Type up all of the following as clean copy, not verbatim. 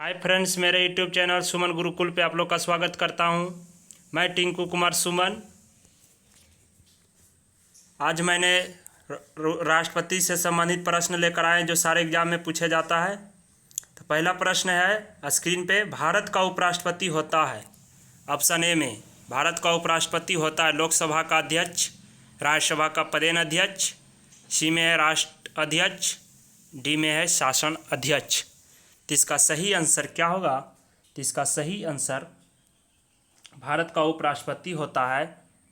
Hi friends, मेरे YouTube channel सुमन गुरुकुल पे आप लोग का स्वागत करता हूं। मैं टिंकू कुमार सुमन। आज मैंने राष्ट्रपति से संबंधित प्रश्न लेकर आए जो सारे एग्जाम में पूछे जाता है। तो पहला प्रश्न है स्क्रीन पे, भारत का उपराष्ट्रपति होता है। ऑप्शन ए में भारत का उपराष्ट्रपति होता है लोकसभा का अध्यक्ष, राज्यसभा का पदेन अध्यक्ष, सी में है राष्ट्र अध्यक्ष, डी में है शासन अध्यक्ष। तो इसका सही आंसर क्या होगा? तो इसका सही आंसर भारत का उपराष्ट्रपति होता है।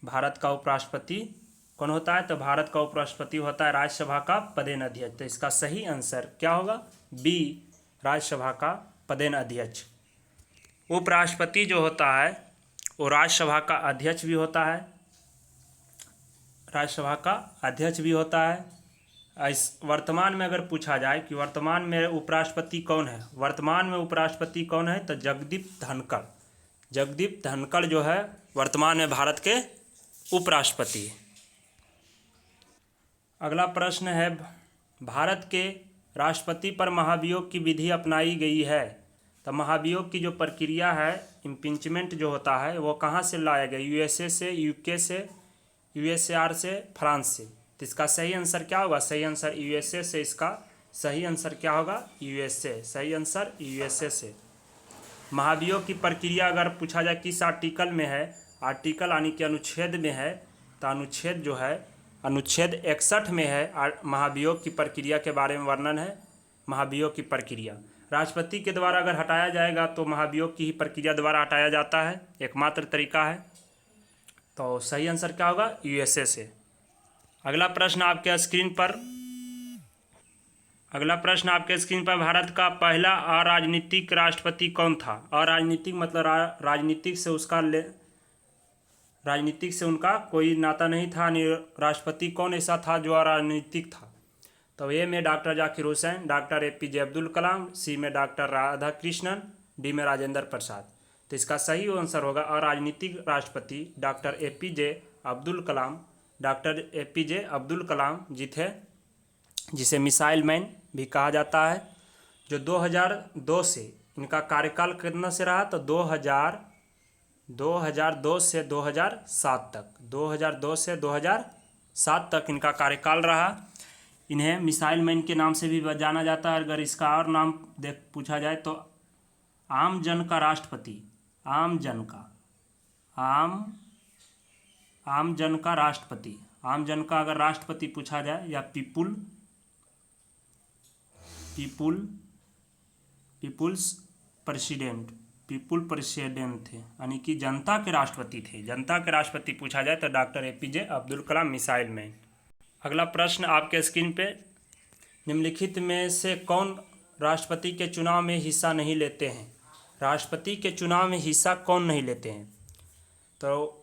भारत का उपराष्ट्रपति कौन होता है? तो भारत का उपराष्ट्रपति होता है राज्यसभा का पदेन अध्यक्ष। तो इसका सही आंसर क्या होगा? बी, राज्यसभा का पदेन अध्यक्ष। उपराष्ट्रपति जो होता है वो राज्यसभा का अध्यक्ष भी होता है, राज्यसभा का अध्यक्ष भी होता है। इस वर्तमान में अगर पूछा जाए कि वर्तमान में उपराष्ट्रपति कौन है, वर्तमान में उपराष्ट्रपति कौन है, तो जगदीप धनखड़। जगदीप धनखड़ जो है वर्तमान में भारत के उपराष्ट्रपति। अगला प्रश्न है, भारत के राष्ट्रपति पर महाभियोग की विधि अपनाई गई है। तो महाभियोग की जो प्रक्रिया है, इम्पीचमेंट जो होता है, वो कहाँ से लाया गया? यूएसए से, यूके से, यूएसएआर से, फ्रांस से। तो इसका सही आंसर क्या होगा? सही आंसर यूएसए से। इसका सही आंसर क्या होगा? यूएसए। सही आंसर यूएसए से। महाभियोग की प्रक्रिया अगर पूछा जाए किस आर्टिकल में है, आर्टिकल यानी कि अनुच्छेद में है, तो अनुच्छेद जो है अनुच्छेद 61 में है। महाभियोग की प्रक्रिया के बारे में वर्णन है। महाभियोग की प्रक्रिया राष्ट्रपति के द्वारा अगर हटाया जाएगा तो महाभियोग की ही प्रक्रिया द्वारा हटाया जाता है, एकमात्र तरीका है। तो सही आंसर क्या होगा? यूएसए से। अगला प्रश्न आपके स्क्रीन पर भारत का पहला अराजनीतिक राष्ट्रपति कौन था? अराजनीतिक मतलब राजनीतिक से उनका कोई नाता नहीं था। राष्ट्रपति कौन ऐसा था जो अराजनीतिक था? तो ए में doctor Zakir Hussain, doctor APJ Abdul Kalam, C में डॉक्टर राधाकृष्णन, डी में राजेंद्र प्रसाद। तो इसका सही आंसर होगा अराजनीतिक राष्ट्रपति डॉक्टर एपीजे अब्दुल कलाम। डॉक्टर एपीजे अब्दुल कलाम जी थे, जिसे मिसाइल मैन भी कहा जाता है। जो 2002 से इनका कार्यकाल कितना से रहा? तो 2002 से 2007 तक, 2002 से 2007 तक इनका कार्यकाल रहा। इन्हें मिसाइल मैन के नाम से भी जाना जाता है। अगर इसका और नाम पूछा जाए तो आम जन का राष्ट्रपति, आम जन का राष्ट्रपति, आम जन का अगर राष्ट्रपति पूछा जाए, या पीपुल्स प्रेसिडेंट थे, यानी कि जनता के राष्ट्रपति थे। जनता के राष्ट्रपति पूछा जाए तो डॉक्टर एपीजे अब्दुल कलाम, मिसाइल मैन। अगला प्रश्न आपके स्क्रीन पे, निम्नलिखित में से कौन राष्ट्रपति के चुनाव में हिस्सा नहीं लेते हैं? राष्ट्रपति के चुनाव में हिस्सा कौन नहीं लेते हैं? तो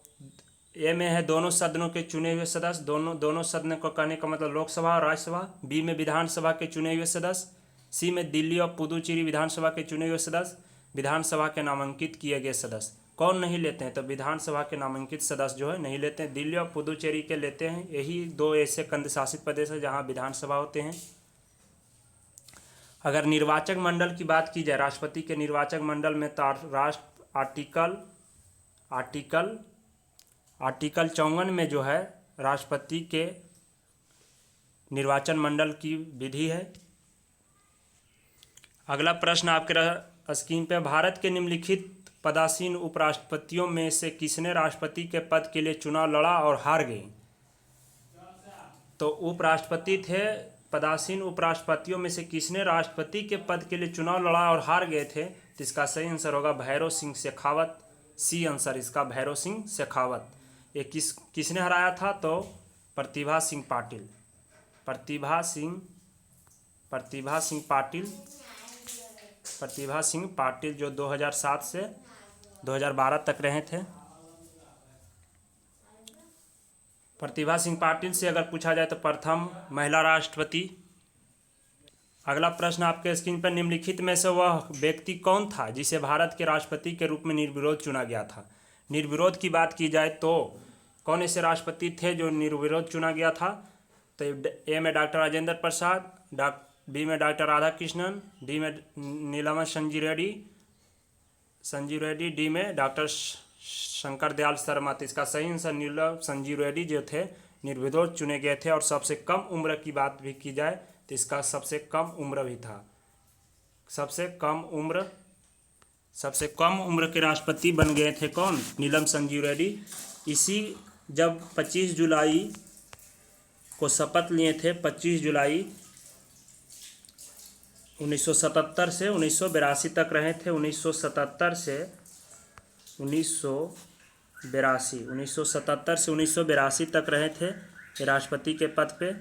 ए में है दोनों सदनों के चुने हुए सदस्य, दोनों सदन को कहने का मतलब लोकसभा और राज्यसभा। बी में विधानसभा के चुने हुए सदस्य, सी में दिल्ली और पुदुचेरी विधानसभा के चुने हुए सदस्य, विधानसभा के नामांकित किए गए सदस्य। कौन नहीं लेते हैं? तो विधानसभा के नामांकित सदस्य जो है नहीं लेते हैं। दिल्ली और पुदुचेरी के लेते हैं। यही दो ऐसे केंद्र शासित प्रदेश है जहाँ विधानसभा होते हैं। अगर निर्वाचक मंडल की बात की जाए, राष्ट्रपति के निर्वाचक मंडल में, तो आर्टिकल 54 में जो है राष्ट्रपति के निर्वाचन मंडल की विधि है। अगला प्रश्न आपके स्क्रीन पे, भारत के निम्नलिखित पदासीन उपराष्ट्रपतियों में से किसने राष्ट्रपति के पद के लिए चुनाव लड़ा और हार गए? तो उपराष्ट्रपति थे, पदासीन उपराष्ट्रपतियों में से किसने राष्ट्रपति के पद के लिए चुनाव लड़ा और हार गए थे? तो इसका सही आंसर होगा भैरों सिंह शेखावत। सी आंसर इसका भैरों सिंह शेखावत। ये किसने हराया था? तो प्रतिभा सिंह पाटिल जो 2007 से 2012 तक रहे थे। प्रतिभा सिंह पाटिल से अगर पूछा जाए तो प्रथम महिला राष्ट्रपति। अगला प्रश्न आपके स्क्रीन पर, निम्नलिखित में से वह व्यक्ति कौन था जिसे भारत के राष्ट्रपति के रूप में निर्विरोध चुना गया था? निर्विरोध की बात की जाए तो कौन ऐसे राष्ट्रपति थे जो निर्विरोध चुना गया था? तो ए में डॉक्टर राजेंद्र प्रसाद, बी में डॉक्टर राधा कृष्णन, डी में नीलम संजीव रेड्डी, डी में डॉक्टर शंकर दयाल शर्मा। तो इसका सही आंसर नीलम संजीव रेड्डी जो थे निर्विरोध चुने गए थे। और सबसे कम उम्र की बात भी की जाए तो इसका सबसे कम उम्र भी था। सबसे कम उम्र के राष्ट्रपति बन गए थे कौन? नीलम संजीव रेड्डी। इसी जब 25 जुलाई को शपथ लिए थे, 25 जुलाई 1977 से 1982 तक रहे थे। 1977 से 1982 तक रहे थे ये राष्ट्रपति के पद पे।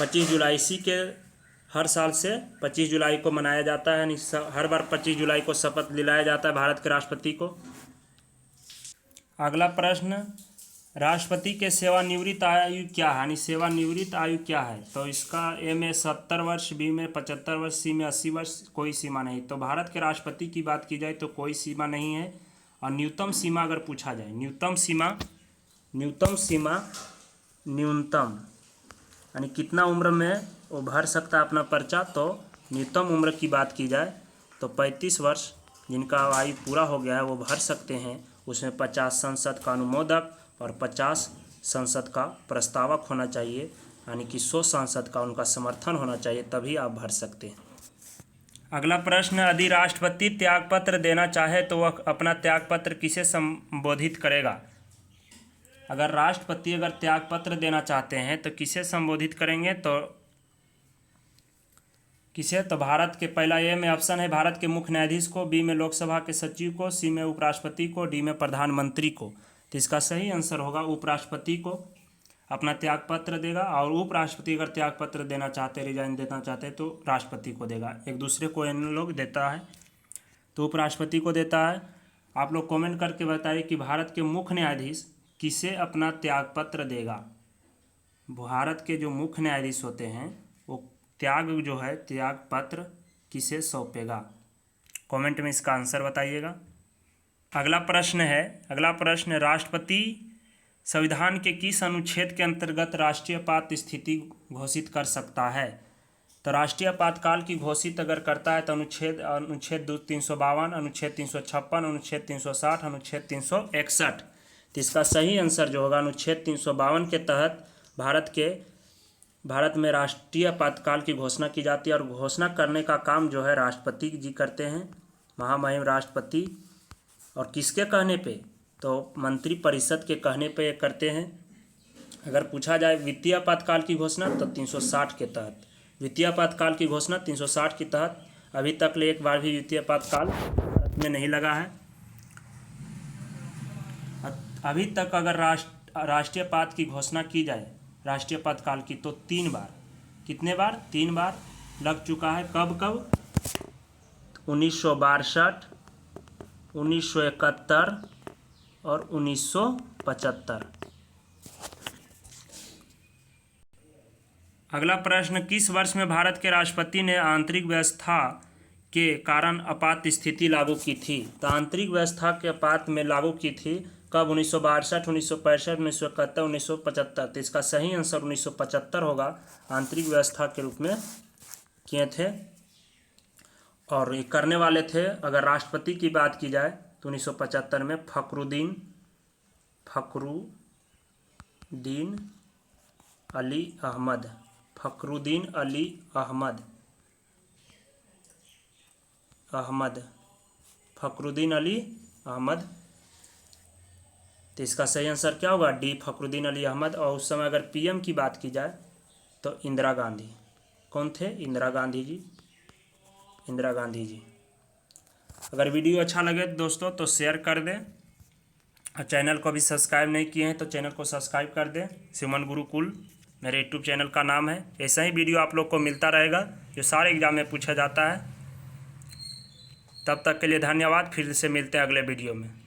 25 जुलाई इसी के हर साल से 25 जुलाई को मनाया जाता है, यानी हर बार 25 जुलाई को शपथ दिलाया जाता है भारत के राष्ट्रपति को। अगला प्रश्न, राष्ट्रपति के सेवानिवृत्त आयु क्या है? यानी सेवानिवृत्त आयु क्या है? तो इसका ए में 70 वर्ष, बी में 75 वर्ष, सी में 80 वर्ष, कोई सीमा नहीं। तो भारत के राष्ट्रपति की बात की जाए तो कोई सीमा नहीं है। और न्यूनतम सीमा अगर पूछा जाए, न्यूनतम यानी कितना उम्र में वो भर सकता है अपना पर्चा, तो न्यूनतम उम्र की बात की जाए तो 35 वर्ष जिनका आयु पूरा हो गया है वो भर सकते हैं। उसमें 50 संसद का अनुमोदक और 50 संसद का प्रस्तावक होना चाहिए, यानी कि 100 सांसद का उनका समर्थन होना चाहिए, तभी आप भर सकते हैं। अगला प्रश्न, यदि राष्ट्रपति त्यागपत्र देना चाहे तो वह अपना त्यागपत्र किसे संबोधित करेगा? अगर राष्ट्रपति त्यागपत्र देना चाहते हैं तो किसे संबोधित करेंगे? तो भारत के पहला ए में ऑप्शन है भारत के मुख्य न्यायाधीश को, बी में लोकसभा के सचिव को, सी में उपराष्ट्रपति को, डी में प्रधानमंत्री को। तो इसका सही आंसर होगा उपराष्ट्रपति को अपना त्यागपत्र देगा। और उपराष्ट्रपति अगर त्यागपत्र देना चाहते, रिजाइन देना चाहते तो राष्ट्रपति को देगा। एक दूसरे को इन लोग देता है तो उपराष्ट्रपति को देता है। आप लोग कमेंट करके बताइए कि भारत के मुख्य न्यायाधीश किसे अपना त्यागपत्र देगा। भारत के जो मुख्य न्यायाधीश होते हैं वो त्यागपत्र किसे सौंपेगा? कमेंट में इसका आंसर बताइएगा। अगला प्रश्न, राष्ट्रपति संविधान के किस अनुच्छेद के अंतर्गत राष्ट्रीय आपात स्थिति घोषित कर सकता है? तो राष्ट्रीय आपातकाल की घोषित अगर करता है तो अनुच्छेद 352, अनुच्छेद 356, अनुच्छेद 360, अनुच्छेद 361। तो इसका सही आंसर जो होगा अनुच्छेद 352 के तहत भारत में राष्ट्रीय आपातकाल की घोषणा की जाती है। और घोषणा करने का काम जो है राष्ट्रपति जी करते हैं, महामहिम राष्ट्रपति। और किसके कहने पे? तो मंत्रिपरिषद के कहने पे ये करते हैं। अगर पूछा जाए वित्तीय आपातकाल की घोषणा तो 360 के तहत, वित्तीय आपातकाल की घोषणा 360 के तहत। अभी तक एक बार भी वित्तीय आपातकाल भारत में नहीं लगा है। अभी तक अगर राष्ट्रीय आपात की घोषणा की जाए, राष्ट्रीय आपातकाल की, तो 3 बार। कितने बार? 3 बार लग चुका है। कब? 1962, 1971 और 1975। अगला प्रश्न, किस वर्ष में भारत के राष्ट्रपति ने आंतरिक व्यवस्था के कारण आपात स्थिति लागू की थी? तो आंतरिक व्यवस्था के आपात में लागू की थी कब? 1962, 1965, 1971, 1975। तो इसका सही आंसर 1975 होगा। आंतरिक व्यवस्था के रूप में किए थे। और ये करने वाले थे, अगर राष्ट्रपति की बात की जाए तो 1975 में फखरुद्दीन अली अहमद। तो इसका सही आंसर क्या होगा? डी, फखरुद्दीन अली अहमद। और उस समय अगर पीएम की बात की जाए तो इंदिरा गांधी। कौन थे? इंदिरा गांधी जी। अगर वीडियो अच्छा लगे दोस्तों तो शेयर कर दें, और चैनल को भी सब्सक्राइब नहीं किए हैं तो चैनल को सब्सक्राइब कर दें। सुमन गुरुकुल मेरे यूट्यूब चैनल का नाम है। ऐसा ही वीडियो आप लोग को मिलता रहेगा जो सारे एग्जाम में पूछा जाता है। तब तक के लिए धन्यवाद। फिर से मिलते हैं अगले वीडियो में।